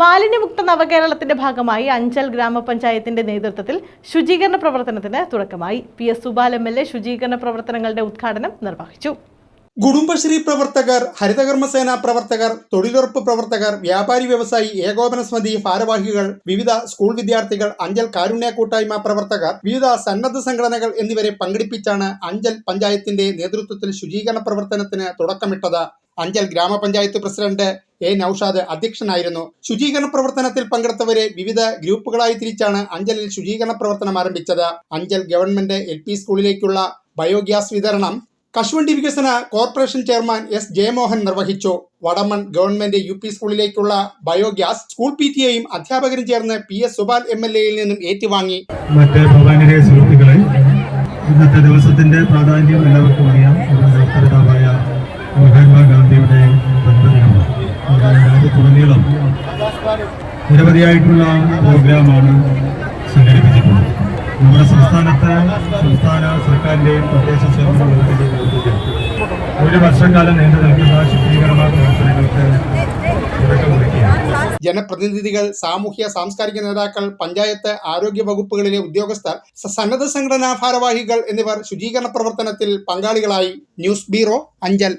മാലിന്യമുക്ത നവകേരളത്തിന്റെ ഭാഗമായി അഞ്ചൽ ഗ്രാമപഞ്ചായത്തിന്റെ നേതൃത്വത്തിൽ ശുചീകരണ പ്രവർത്തനത്തിന് തുടക്കമായി. PS സുബാൽ MLA ശുചീകരണ പ്രവർത്തനങ്ങളുടെ ഉദ്ഘാടനം നിർവഹിച്ചു. കുടുംബശ്രീ പ്രവർത്തകർ, ഹരിതകർമ്മസേന പ്രവർത്തകർ, തൊഴിലുറപ്പ് പ്രവർത്തകർ, വ്യാപാരി വ്യവസായി ഏകോപന സമിതി ഭാരവാഹികൾ, വിവിധ സ്കൂൾ വിദ്യാർത്ഥികൾ, അഞ്ചൽ കാരുണ്യ കൂട്ടായ്മ പ്രവർത്തകർ, വിവിധ സന്നദ്ധ സംഘടനകൾ എന്നിവരെ പങ്കെടുപ്പിച്ചാണ് അഞ്ചൽ പഞ്ചായത്തിന്റെ നേതൃത്വത്തിൽ ശുചീകരണ പ്രവർത്തനത്തിന് തുടക്കമിട്ടത്. അഞ്ചൽ ഗ്രാമപഞ്ചായത്ത് പ്രസിഡന്റ് A. നൌഷാദ് അധ്യക്ഷനായിരുന്നു. ശുചീകരണ പ്രവർത്തനത്തിൽ പങ്കെടുത്തവരെ വിവിധ ഗ്രൂപ്പുകളായി തിരിച്ചാണ് അഞ്ചലിൽ ശുചീകരണ പ്രവർത്തനം ആരംഭിച്ചത്. അഞ്ചൽ ഗവൺമെന്റ് LP സ്കൂളിലേക്കുള്ള ബയോഗ്യാസ് വിതരണം കശുവണ്ടി വികസന കോർപ്പറേഷൻ ചെയർമാൻ S. ജയമോഹൻ നിർവഹിച്ചു. വടമൺ ഗവൺമെന്റ് UP സ്കൂളിലേക്കുള്ള ബയോഗ്യാസ് സ്കൂൾ PTA-യും അധ്യാപകരും ചേർന്ന് PS സുബാൽ MLA-യിൽ നിന്നും ഏറ്റുവാങ്ങി. ഇന്നത്തെ ദിവസത്തിന്റെ പ്രാധാന്യം എല്ലാവർക്കും അറിയാം. നേതാവായ മഹാത്മാഗാന്ധിയുടെ ജന്മദിനമാണ്. രാജ്യത്തുടനീളം നിരവധിയായിട്ടുള്ള പ്രോഗ്രാമാണ് സംഘടിപ്പിച്ചിട്ടുള്ളത്. നമ്മുടെ സംസ്ഥാന സർക്കാരിന്റെയും തദ്ദേശ സ്വയംഭരണ ഒരു വർഷക്കാലം നീണ്ടു നിൽക്കുന്ന ശുചീകരണ പ്രവർത്തനങ്ങൾക്ക് തുടക്കം കുറിക്കുകയാണ്. ജനപ്രതിനിധികൾ, സാമൂഹ്യ സാംസ്കാരിക നേതാക്കൾ, പഞ്ചായത്ത് ആരോഗ്യ വകുപ്പുകളിലെ ഉദ്യോഗസ്ഥർ, സന്നദ്ധ സംഘടനാ ഭാരവാഹികൾ എന്നിവർ ശുചീകരണ പ്രവർത്തനത്തിൽ പങ്കാളികളായി. News bureau, Anchal.